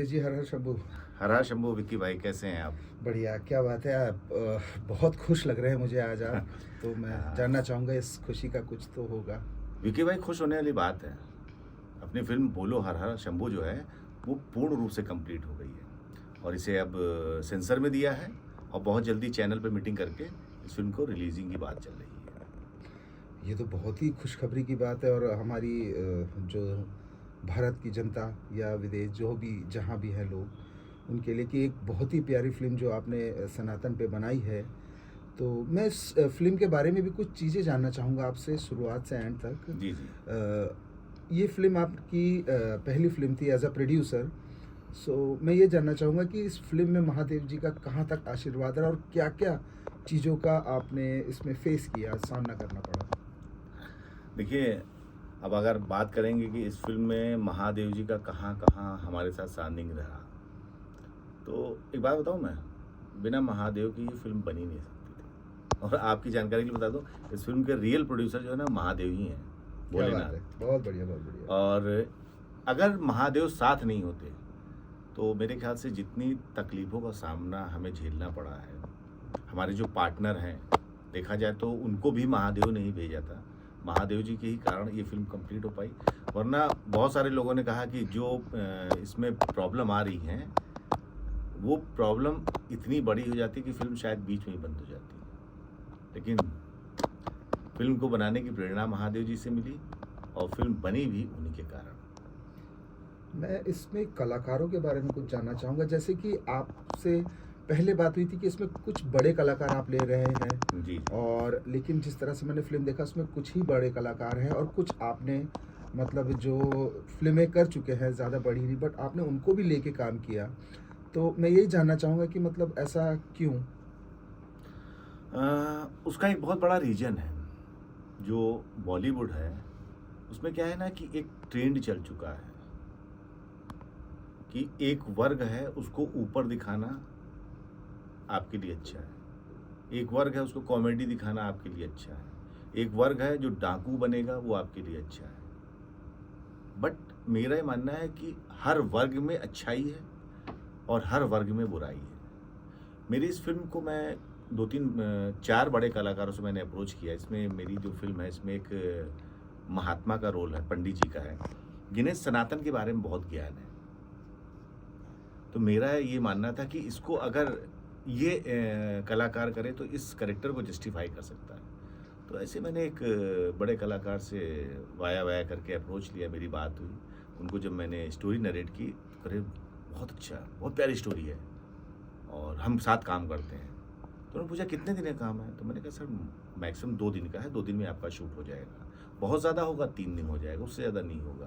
योगेश जी, हर हर शंभू। हर हर शंभू। विक्की भाई कैसे हैं आप? बढ़िया, क्या बात है। आप बहुत खुश लग रहे हैं मुझे आज आप। तो मैं हाँ, जानना चाहूँगा इस खुशी का कुछ तो होगा। विक्की भाई खुश होने वाली बात है। अपनी फिल्म बोलो हर हर शंभू जो है वो पूर्ण रूप से कंप्लीट हो गई है और इसे अब सेंसर में दिया है और बहुत जल्दी चैनल पे मीटिंग करके इस फिल्म को रिलीजिंग की बात चल रही है। ये तो बहुत ही खुशखबरी की बात है और हमारी जो भारत की जनता या विदेश जो भी जहाँ भी हैं लोग, उनके लिए कि एक बहुत ही प्यारी फ़िल्म जो आपने सनातन पे बनाई है। तो मैं इस फ़िल्म के बारे में भी कुछ चीज़ें जानना चाहूँगा आपसे शुरुआत से एंड तक। जी जी। ये फ़िल्म आपकी पहली फ़िल्म थी एज़ अ प्रोड्यूसर। सो मैं ये जानना चाहूँगा कि इस फ़िल्म में महादेव जी का कहाँ तक आशीर्वाद रहा और क्या-क्या चीज़ों का आपने इसमें फ़ेस किया, सामना करना पड़ा? देखिए, अब अगर बात करेंगे कि इस फिल्म में महादेव जी का कहाँ कहाँ हमारे साथ सानिध्य रहा, तो एक बात बताऊँ मैं, बिना महादेव की ये फिल्म बनी नहीं सकती थी। और आपकी जानकारी के लिए बता दूँ, इस फिल्म के रियल प्रोड्यूसर जो है ना महादेव ही हैं, क्या बात भोलेनाथ। है! बहुत बढ़िया, बहुत बढ़िया। और अगर महादेव साथ नहीं होते तो मेरे ख्याल से जितनी तकलीफ़ों का सामना हमें झेलना पड़ा है, हमारे जो पार्टनर हैं, देखा जाए तो उनको भी महादेव ने ही भेजा था। महादेव जी के ही कारण ये फ़िल्म कंप्लीट हो पाई। वरना बहुत सारे लोगों ने कहा कि जो इसमें प्रॉब्लम आ रही हैं, वो प्रॉब्लम इतनी बड़ी हो जाती कि फ़िल्म शायद बीच में ही बंद हो जाती। लेकिन फ़िल्म को बनाने की प्रेरणा महादेव जी से मिली और फ़िल्म बनी भी उन्हीं के कारण। मैं इसमें कलाकारों के बारे में कुछ जानना चाहूँगा, जैसे कि आपसे पहले बात हुई थी कि इसमें कुछ बड़े कलाकार आप ले रहे हैं जी, और लेकिन जिस तरह से मैंने फ़िल्म देखा उसमें कुछ ही बड़े कलाकार हैं और कुछ आपने मतलब जो फ़िल्में कर चुके हैं, ज़्यादा बड़ी नहीं, बट आपने उनको भी लेके काम किया। तो मैं यही जानना चाहूँगा कि मतलब ऐसा क्यों? उसका एक बहुत बड़ा रीज़न है। जो बॉलीवुड है, उसमें क्या है ना कि एक ट्रेंड चल चुका है कि एक वर्ग है, उसको ऊपर दिखाना आपके लिए अच्छा है। एक वर्ग है, उसको कॉमेडी दिखाना आपके लिए अच्छा है। एक वर्ग है, जो डाकू बनेगा, वो आपके लिए अच्छा है। बट मेरा ये मानना है कि हर वर्ग में अच्छाई है और हर वर्ग में बुराई है। मेरी इस फ़िल्म को मैं 2-3 4 बड़े कलाकारों से मैंने अप्रोच किया। इसमें मेरी जो फ़िल्म है, इसमें एक महात्मा का रोल है, पंडित जी का है, जिन्हें सनातन के बारे में बहुत ज्ञान है। तो मेरा ये मानना था कि इसको अगर ये कलाकार करे तो इस कैरेक्टर को जस्टिफ़ाई कर सकता है। तो ऐसे मैंने एक बड़े कलाकार से वाया-वाया करके अप्रोच लिया, मेरी बात हुई। उनको जब मैंने स्टोरी नरेट की, तो कह रहे बहुत अच्छा, बहुत प्यारी स्टोरी है और हम साथ काम करते हैं। तो उन्होंने पूछा कितने दिन का काम है? तो मैंने कहा सर मैक्सिमम 2 दिन का है, 2 दिन में आपका शूट हो जाएगा। बहुत ज़्यादा होगा 3 दिन हो जाएगा, उससे ज़्यादा नहीं होगा।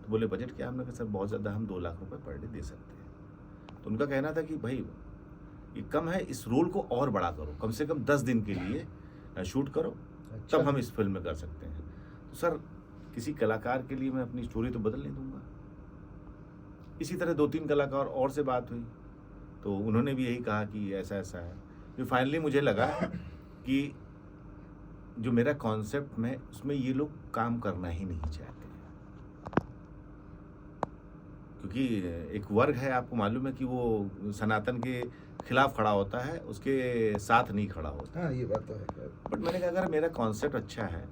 तो बोले बजट क्या है? हमने कहा सर बहुत ज़्यादा, हम 2 लाख रुपए पर डे दे सकते हैं। तो उनका कहना था कि भाई ये कम है, इस रोल को और बड़ा करो, कम से कम 10 दिन के लिए शूट करो, अच्छा। तब हम इस फ़िल्म में कर सकते हैं। तो सर किसी कलाकार के लिए मैं अपनी स्टोरी तो बदल नहीं दूँगा। इसी तरह 2-3 कलाकार और से बात हुई, तो उन्होंने भी यही कहा कि ऐसा-ऐसा है। फिर फाइनली मुझे लगा कि जो मेरा कॉन्सेप्ट में उसमें ये लोग काम करना ही नहीं चाहते हैं। क्योंकि एक वर्ग है, आपको मालूम है कि वो सनातन के खिलाफ खड़ा होता है, उसके साथ नहीं खड़ा होता। हाँ, ये बात तो है खैर। बट मैंने कहा अगर मेरा कॉन्सेप्ट अच्छा है,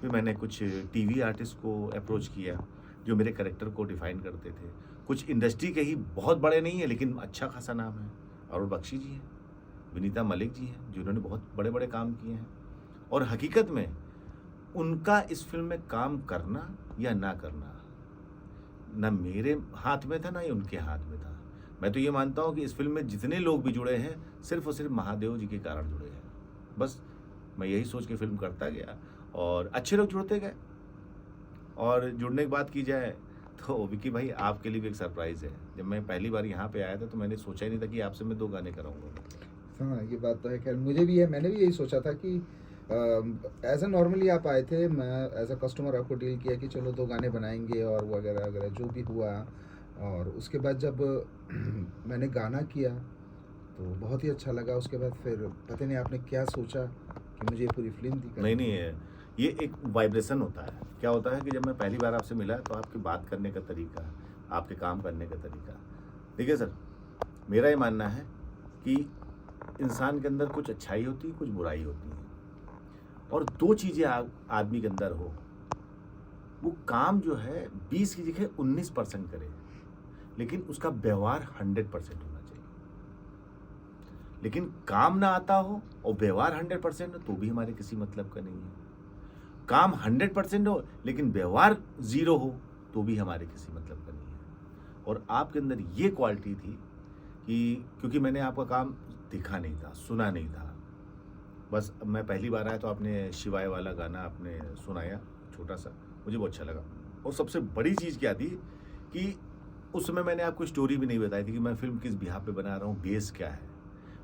फिर मैंने कुछ टीवी आर्टिस्ट को अप्रोच किया, जो मेरे कैरेक्टर को डिफ़ाइन करते थे। कुछ इंडस्ट्री के ही बहुत बड़े नहीं हैं, लेकिन अच्छा खासा नाम है। अरुण बख्शी जी हैं, विनीता मलिक जी हैं, जिन्होंने बहुत बड़े-बड़े काम किए हैं। और हकीकत में उनका इस फ़िल्म में काम करना या ना करना, ना मेरे हाथ में था, ना ही उनके हाथ में था। मैं तो ये मानता हूँ कि इस फ़िल्म में जितने लोग भी जुड़े हैं, सिर्फ़ और सिर्फ़ महादेव जी के कारण जुड़े हैं। बस मैं यही सोच के फ़िल्म करता गया और अच्छे लोग जुड़ते गए। और जुड़ने की बात की जाए तो विक्की भाई आपके लिए भी एक सरप्राइज़ है। जब मैं पहली बार यहाँ पे आया था तो मैंने सोचा ही नहीं था कि आपसे मैं 2 गाने कराऊँगा। हाँ, ये बात तो है खैर, मुझे भी है, मैंने भी यही सोचा था कि एज़ अ नॉर्मली आप आए थे, मैं एज़ अ कस्टमर आपको डील किया कि चलो 2 गाने बनाएँगे और वगैरह-वगैरह जो भी हुआ। और उसके बाद जब मैंने गाना किया, तो बहुत ही अच्छा लगा। उसके बाद फिर पता नहीं आपने क्या सोचा कि मुझे ये पूरी फ़िल्म दी नहीं, करनी नहीं है। ये एक वाइब्रेशन होता है। क्या होता है कि जब मैं पहली बार आपसे मिला तो आपकी बात करने का तरीका, आपके काम करने का तरीका, देखिए सर, मेरा ये मानना है कि इंसान के अंदर कुछ अच्छाई होती है, कुछ बुराई होती है, और 2 चीज़ें आदमी के अंदर हो, वो काम जो है 20 की जगह 19% करे, लेकिन उसका व्यवहार 100% होना चाहिए। लेकिन काम ना आता हो और व्यवहार 100% हो तो भी हमारे किसी मतलब का नहीं है। काम 100% हो लेकिन व्यवहार 0 हो तो भी हमारे किसी मतलब का नहीं है। और आपके अंदर ये क्वालिटी थी कि क्योंकि मैंने आपका काम देखा नहीं था, सुना नहीं था, बस मैं पहली बार आया तो आपने शिवाय वाला गाना आपने सुनाया छोटा-सा, मुझे बहुत अच्छा लगा। और सबसे बड़ी चीज़ क्या थी कि उस समय मैंने आपको स्टोरी भी नहीं बताई थी कि मैं फ़िल्म किस बिहाफ़ पे बना रहा हूँ, बेस क्या है।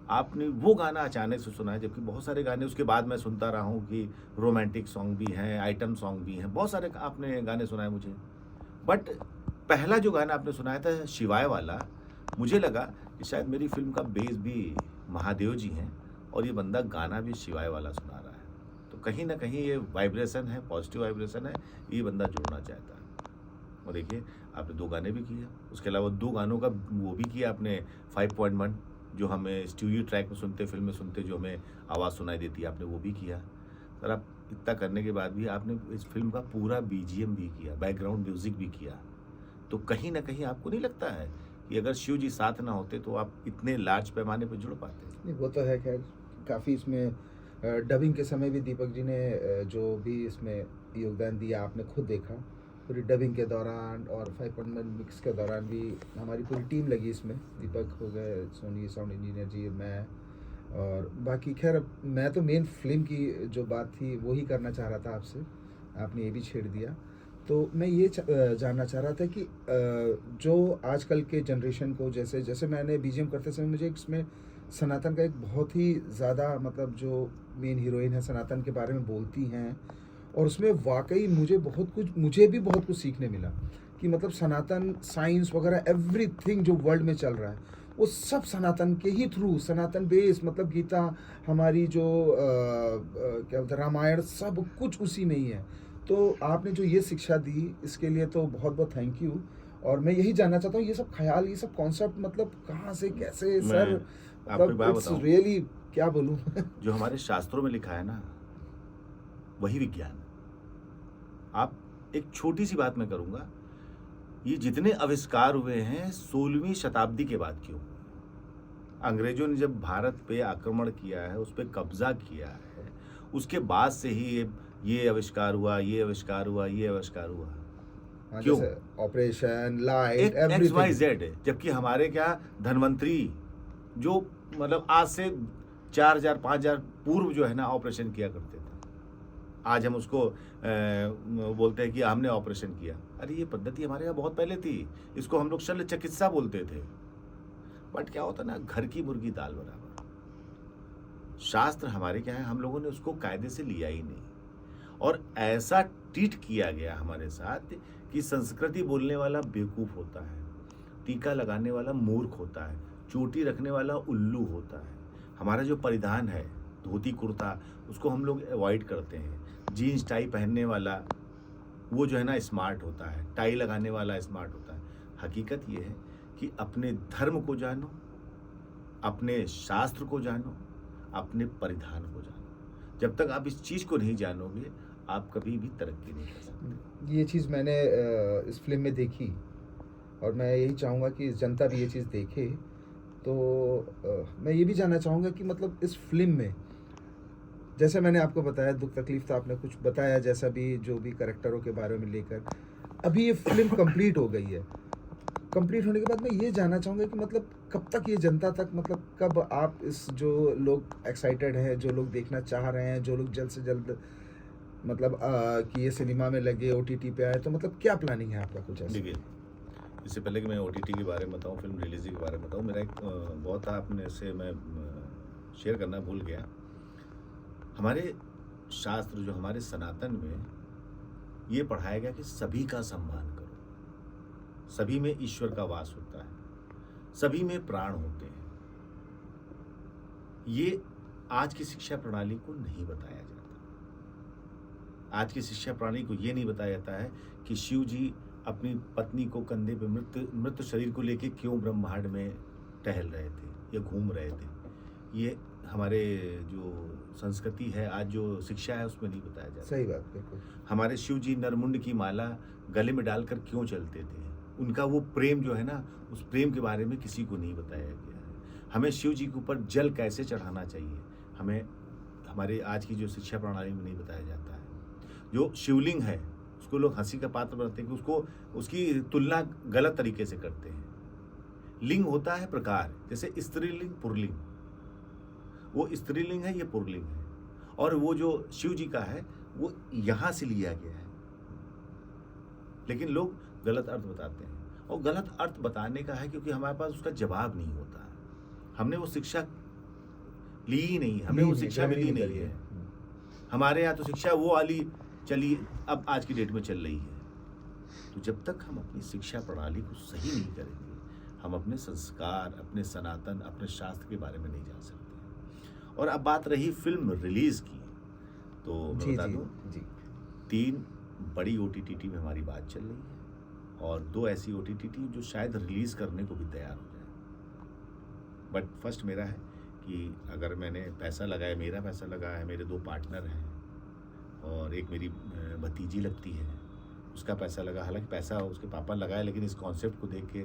आपने वो गाना अचानक से सुनाया, जबकि बहुत सारे गाने उसके बाद मैं सुनता रहा हूँ कि रोमांटिक सॉन्ग भी हैं, आइटम सॉन्ग भी हैं, बहुत सारे आपने गाने सुनाए मुझे। बट पहला जो गाना आपने सुनाया था शिवाय वाला, मुझे लगा कि शायद मेरी फ़िल्म का बेस भी महादेव जी हैं और ये बंदा गाना भी शिवाय वाला सुना रहा है। तो कहीं न कहीं ये वाइब्रेशन है, पॉज़िटिव वाइब्रेशन है, ये बंदा जुड़ना चाहता है। और देखिए, आपने 2 गाने भी किए, उसके अलावा 2 गानों का वो भी किया आपने 5.1 जो हमें स्टूडियो ट्रैक में सुनते, फ़िल्म में सुनते जो हमें आवाज़ सुनाई देती है, आपने वो भी किया। सर, आप इतना करने के बाद भी आपने इस फ़िल्म का पूरा बीजीएम भी किया, बैकग्राउंड म्यूज़िक भी किया। तो कहीं न कहीं आपको नहीं लगता है कि अगर शिव जी साथ ना होते तो आप इतने लार्ज पैमाने पे जुड़ पाते? नहीं, वो तो है खैर। काफ़ी इसमें डबिंग के समय भी दीपक जी ने जो भी इसमें योगदान दिया आपने खुद देखा। पूरी डबिंग के दौरान और 5.1 मिक्स के दौरान भी हमारी पूरी टीम लगी इसमें। दीपक हो गए, सोनी साउंड इंजीनियर जी, मैं और बाकी खैर अब मैं तो मेन फ़िल्म की जो बात थी वो ही करना चाह रहा था आपसे। आपने ये भी छेड़ दिया। तो मैं ये जानना चाह रहा था कि जो आजकल के जनरेशन को जैसे जैसे मैंने बीजीएम करते समय मुझे इसमें सनातन का एक बहुत ही ज़्यादा मतलब जो मेन हीरोइन है सनातन के बारे में बोलती हैं और उसमें वाक़ई मुझे भी बहुत कुछ सीखने मिला कि मतलब सनातन साइंस वगैरह एवरीथिंग जो वर्ल्ड में चल रहा है वो सब सनातन के ही थ्रू सनातन बेस मतलब गीता हमारी जो क्या बोलते हैं रामायण सब कुछ उसी में ही है। तो आपने जो ये शिक्षा दी इसके लिए तो बहुत बहुत थैंक यू। और मैं यही जानना चाहता हूँ ये सब ख्याल ये सब कॉन्सेप्ट मतलब कहाँ से कैसे मैं सर आपको एक मतलब बात इट्स बताऊँ, रियली क्या बोलूँ जो हमारे शास्त्रों में लिखा है ना, वही विज्ञान है। आप एक छोटी-सी बात मैं करूँगा, ये जितने आविष्कार हुए हैं 16वीं शताब्दी के बाद के हुए हैं। अंग्रेज़ों ने जब भारत पे आक्रमण किया है, उस पे कब्ज़ा किया है, उसके बाद से ही ये आविष्कार हुआ, ये आविष्कार हुआ, ये आविष्कार हुआ। हाँ क्यों? जैसे ऑपरेशन लाइट एक एक्स, वाई, एवरीथिंग। ज़ेड है, जबकि हमारे क्या धन्वंतरी जो मतलब आज से 4000 5000 पूर्व जो है ना ऑपरेशन किया करते थे। आज हम उसको बोलते हैं कि हमने ऑपरेशन किया। अरे ये पद्धति हमारे यहाँ बहुत पहले थी। इसको हम लोग शल्य चिकित्सा बोलते थे। बट क्या होता है ना, घर की मुर्गी दाल बराबर। शास्त्र हमारे क्या है, हम लोगों ने उसको कायदे से लिया ही नहीं। और ऐसा ट्रीट किया गया हमारे साथ कि संस्कृति बोलने वाला बेवकूफ़ होता है, टीका लगाने वाला मूर्ख होता है, चोटी रखने वाला उल्लू होता है। हमारा जो परिधान है, धोती कुर्ता, उसको हम लोग अवॉइड करते हैं। जीन्स टाई पहनने वाला, वो जो है ना स्मार्ट होता है, टाई लगाने वाला स्मार्ट होता है। हकीकत ये है कि अपने धर्म को जानो, अपने शास्त्र को जानो, अपने परिधान को जानो। जब तक आप इस चीज़ को नहीं जानोगे, आप कभी भी तरक्की नहीं कर सकते। ये चीज़ मैंने इस फ़िल्म में देखी और मैं यही चाहूँगा कि जनता भी ये चीज़ देखे। तो मैं ये भी जानना चाहूँगा कि मतलब इस फ़िल्म में जैसे मैंने आपको बताया दुःख तकलीफ़ तो आपने कुछ बताया जैसा भी जो भी कैरेक्टरों के बारे में लेकर। अभी ये फ़िल्म कंप्लीट हो गई है। कंप्लीट होने के बाद मैं ये जानना चाहूँगा कि मतलब कब तक ये जनता तक मतलब कब आप इस जो लोग एक्साइटेड हैं, जो लोग देखना चाह रहे हैं, जो लोग जल्द से जल्द मतलब कि ये सिनेमा में लगे, ओटीटी पे आए, तो मतलब क्या प्लानिंग है आपका कुछ ऐसा? देखिए, इससे पहले कि मैं ओटीटी के बारे में बताऊँ, फ़िल्म रिलीज़ के बारे में बताऊँ, मेरा एक बहुत आपने से मैं शेयर करना भूल गया। हमारे शास्त्र जो हमारे सनातन में ये पढ़ाया गया कि सभी का सम्मान करो। सभी में ईश्वर का वास होता है। सभी में प्राण होते हैं। ये आज की शिक्षा प्रणाली को नहीं बताया जाता। आज की शिक्षा प्रणाली को ये नहीं बताया जाता है कि शिव जी अपनी पत्नी को कंधे पे मृत मृत शरीर को लेके क्यों ब्रह्मांड में टहल रहे थे या घूम रहे थे। ये हमारे जो संस्कृति है, आज जो शिक्षा है, उसमें नहीं बताया जाता। सही बात, बिल्कुल। हमारे शिव जी नरमुंड की माला गले में डालकर क्यों चलते थे, उनका वो प्रेम जो है ना, उस प्रेम के बारे में किसी को नहीं बताया गया है। हमें शिव जी के ऊपर जल कैसे चढ़ाना चाहिए, हमें हमारे आज की जो शिक्षा प्रणाली में नहीं बताया जाता है। जो शिवलिंग है उसको लोग हंसी का पात्र बनाते हैं कि उसको उसकी तुलना गलत तरीके से करते हैं। लिंग होता है प्रकार, जैसे स्त्रीलिंग पुरलिंग, वो स्त्रीलिंग है, ये पुरलिंग है, और वो जो शिव जी का है वो यहाँ से लिया गया है। लेकिन लोग गलत अर्थ बताते हैं, और गलत अर्थ बताने का है क्योंकि हमारे पास उसका जवाब नहीं होता है। हमने वो शिक्षा ली ही नहीं, हमें वो शिक्षा मिली नहीं है। हमारे यहाँ तो शिक्षा वो वाली चली, अब आज की डेट में चल रही है। तो जब तक हम अपनी शिक्षा प्रणाली को सही नहीं करेंगे, हम अपने संस्कार, अपने सनातन, अपने शास्त्र के बारे में नहीं जान सकते। और अब बात रही फिल्म रिलीज की, तो मैं बता दूं, जी 3 बड़ी OTT टीम में हमारी बात चल रही है, और 2 ऐसी OTT टीम जो शायद रिलीज करने को भी तैयार हो जाए। बट फर्स्ट मेरा है कि अगर मैंने पैसा लगाया, मेरा पैसा लगा है, मेरे 2 पार्टनर हैं, और एक मेरी भतीजी लगती है, उसका पैसा लगा। हालांकि पैसा उसके पापा लगाया, लेकिन इस कॉन्सेप्ट को देख के,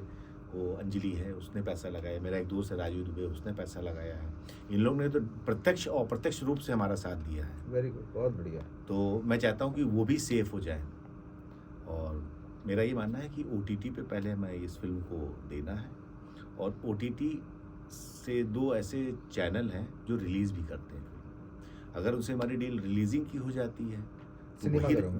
वो अंजलि है उसने पैसा लगाया, मेरा एक दोस्त है राजू दुबे, उसने पैसा लगाया है। इन लोगों ने तो प्रत्यक्ष और अप्रत्यक्ष रूप से हमारा साथ दिया है। वेरी गुड, बहुत बढ़िया। तो मैं चाहता हूँ कि वो भी सेफ हो जाए, और मेरा ये मानना है कि OTT पे पहले हमें इस फिल्म को देना है, और OTT से 2 ऐसे चैनल हैं जो रिलीज़ भी करते हैं। अगर उनसे हमारी डील रिलीजिंग की हो जाती है तो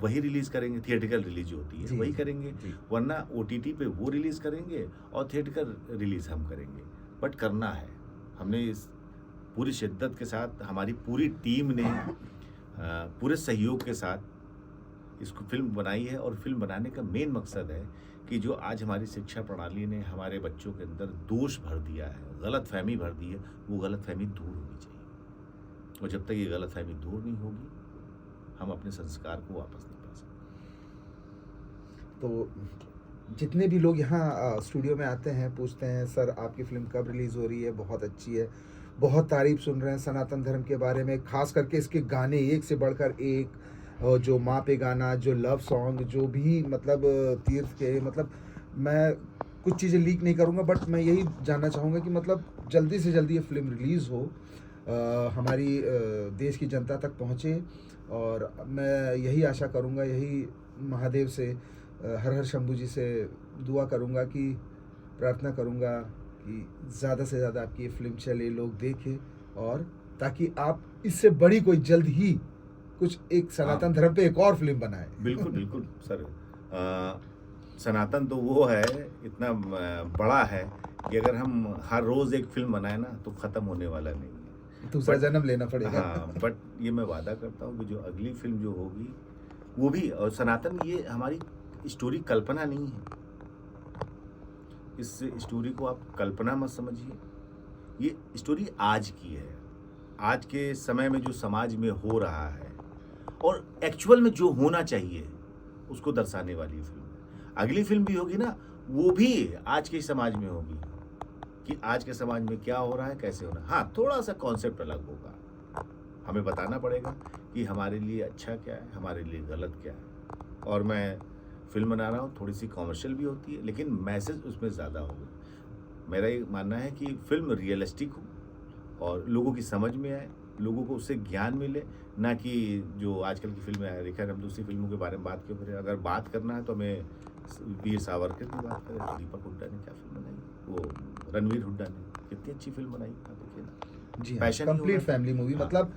वही रिलीज़ करेंगे, थिएटिकल रिलीज जो होती है वही करेंगे, वरना OTT पे वो रिलीज़ करेंगे और थिएटिकल रिलीज़ हम करेंगे। बट करना है, हमने इस पूरी शिद्दत के साथ, हमारी पूरी टीम ने पूरे सहयोग के साथ इसको फिल्म बनाई है। और फिल्म बनाने का मेन मकसद है कि जो आज हमारी शिक्षा प्रणाली ने हमारे बच्चों के अंदर दोष भर दिया है, गलतफहमी भर दी है, वो गलतफहमी दूर होनी चाहिए। और जब तक ये गलतफहमी दूर नहीं होगी, हम अपने संस्कार को वापस नहीं पा सकते। तो जितने भी लोग यहाँ स्टूडियो में आते हैं, पूछते हैं सर आपकी फिल्म कब रिलीज़ हो रही है, बहुत अच्छी है, बहुत तारीफ सुन रहे हैं सनातन धर्म के बारे में, खास करके इसके गाने एक से बढ़कर एक, जो माँ पे गाना, जो लव सॉन्ग, जो भी मतलब तीर्थ के, मतलब मैं कुछ चीज़ें लीक नहीं करूँगा, बट मैं यही जानना चाहूँगा कि मतलब जल्दी से जल्दी ये फिल्म रिलीज़ हो, हमारी देश की जनता तक पहुँचे, और मैं यही आशा करूँगा, यही महादेव से, हर हर शंभू जी से दुआ करूँगा, कि प्रार्थना करूँगा कि ज़्यादा से ज़्यादा आपकी ये फिल्म चले, लोग देखें, और ताकि आप इससे बड़ी कोई जल्द ही कुछ एक सनातन धर्म पे एक और फिल्म बनाए। बिल्कुल बिल्कुल सर, सनातन तो वो है, इतना बड़ा है कि अगर हम हर रोज़ एक फिल्म बनाए ना तो ख़त्म होने वाला नहीं है, दूसरा जन्म लेना पड़ेगा। हाँ, बट ये मैं वादा करता हूँ कि जो अगली फिल्म जो होगी वो भी, और सनातन, ये हमारी स्टोरी कल्पना नहीं है, इस स्टोरी को आप कल्पना मत समझिए, ये स्टोरी आज की है, आज के समय में जो समाज में हो रहा है और एक्चुअल में जो होना चाहिए उसको दर्शाने वाली फिल्म है। अगली फिल्म भी होगी ना, वो भी आज के समाज में होगी कि आज के समाज में क्या हो रहा है, कैसे हो रहा है। हाँ, थोड़ा सा कॉन्सेप्ट अलग होगा, हमें बताना पड़ेगा कि हमारे लिए अच्छा क्या है, हमारे लिए गलत क्या है। और मैं फिल्म बना रहा हूँ, थोड़ी सी कॉमर्शियल भी होती है, लेकिन मैसेज उसमें ज़्यादा होगा। मेरा ये मानना है कि फिल्म रियलिस्टिक हो और लोगों की समझ में आए, लोगों को उससे ज्ञान मिले, ना कि जो आजकल की फिल्में है। देखा, हम दूसरी फिल्मों के बारे में बात क्यों करें, अगर बात करना है तो हमें वीर सावरकर की बात करें, तो दीपक हुड्डा ने क्या फिल्म बनाई, वो रणवीर हुड्डा ने कितनी अच्छी फिल्म बनाई, आप देखिए ना। जी, पैशन कंप्लीट फैमिली मूवी, हाँ। मतलब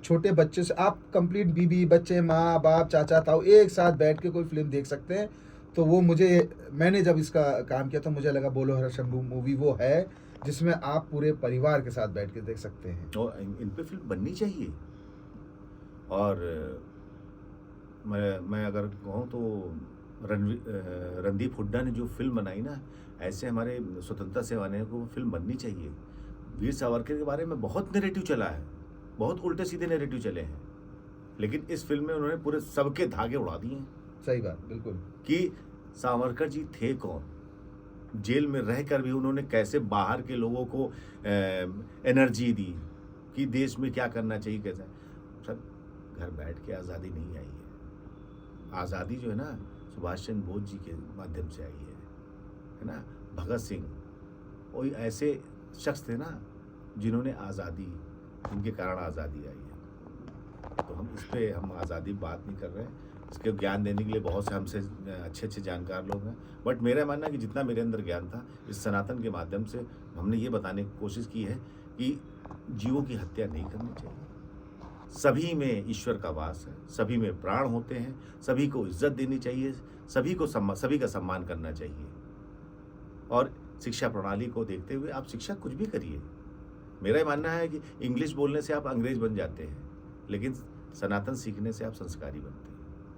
छोटे बच्चे से आप कंप्लीट बीबी बच्चे, माँ बाप, चाचा ताऊ एक साथ बैठ के कोई फिल्म देख सकते हैं। तो वो मैंने जब इसका काम किया तो मुझे लगा बोलो हर शंभू मूवी वो है जिसमें आप पूरे परिवार के साथ बैठ के देख सकते हैं। और इन पे फिल्म बननी चाहिए। और मैं अगर कहूँ तो रणदीप हुड्डा ने जो फिल्म बनाई ना, ऐसे हमारे स्वतंत्रता सेनानियों को फिल्म बननी चाहिए। वीर सावरकर के बारे में बहुत नैरेटिव चला है, बहुत उल्टे सीधे नैरेटिव चले हैं, लेकिन इस फिल्म में उन्होंने पूरे सबके धागे उड़ा दिए हैं। सही बात, बिल्कुल। कि सावरकर जी थे कौन? जेल में रहकर भी उन्होंने कैसे बाहर के लोगों को एनर्जी दी कि देश में क्या करना चाहिए, कैसा। सर, घर बैठ के आज़ादी नहीं आई है। आज़ादी जो है ना, सुभाष चंद्र बोस जी के माध्यम से आई है ना। भगत सिंह, कोई ऐसे शख्स थे ना जिन्होंने आज़ादी, जिनके कारण आज़ादी आई है। तो हम इस पे हम आज़ादी बात नहीं कर रहे हैं। इसके ज्ञान देने के लिए बहुत से हमसे अच्छे जानकार लोग हैं, बट मेरा मानना है कि जितना मेरे अंदर ज्ञान था, इस सनातन के माध्यम से हमने ये बताने की कोशिश की है कि जीवों की हत्या नहीं करनी चाहिए। सभी में ईश्वर का वास है, सभी में प्राण होते हैं, सभी को इज्जत देनी चाहिए, सभी का सम्मान करना चाहिए। और शिक्षा प्रणाली को देखते हुए आप शिक्षा कुछ भी करिए। मेरा ये मानना है कि इंग्लिश बोलने से आप अंग्रेज बन जाते हैं, लेकिन सनातन सीखने से आप संस्कारी बनते हैं।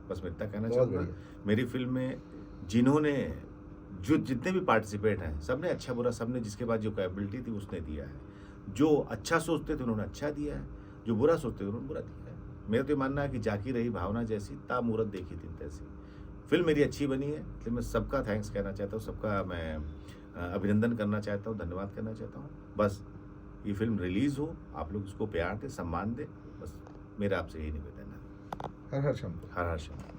बस मैं इतना कहना बहुत चाहूँगा। बढ़िया। मेरी फिल्म में जिन्होंने जितने भी पार्टिसिपेट हैं, सबने अच्छा बुरा, सबने जिसके पास जो कैपेबिलिटी थी उसने दिया है। जो अच्छा सोचते थे उन्होंने अच्छा दिया है, जो बुरा सोचते थे उन्होंने बुरा दिया है। मेरा तो ये मानना है कि जाकी रही भावना जैसी, ता मूरत देखी दिन तैसी। फिल्म मेरी अच्छी बनी है, इसलिए मैं सबका थैंक्स कहना चाहता हूँ, सबका मैं अभिनंदन करना चाहता हूँ, धन्यवाद करना चाहता हूँ। बस ये फिल्म रिलीज़ हो, आप लोग उसको प्यार दें, सम्मान दें, बस मेरा आपसे यही निवेदन है। हर हर शंभू। हर हर शंभू।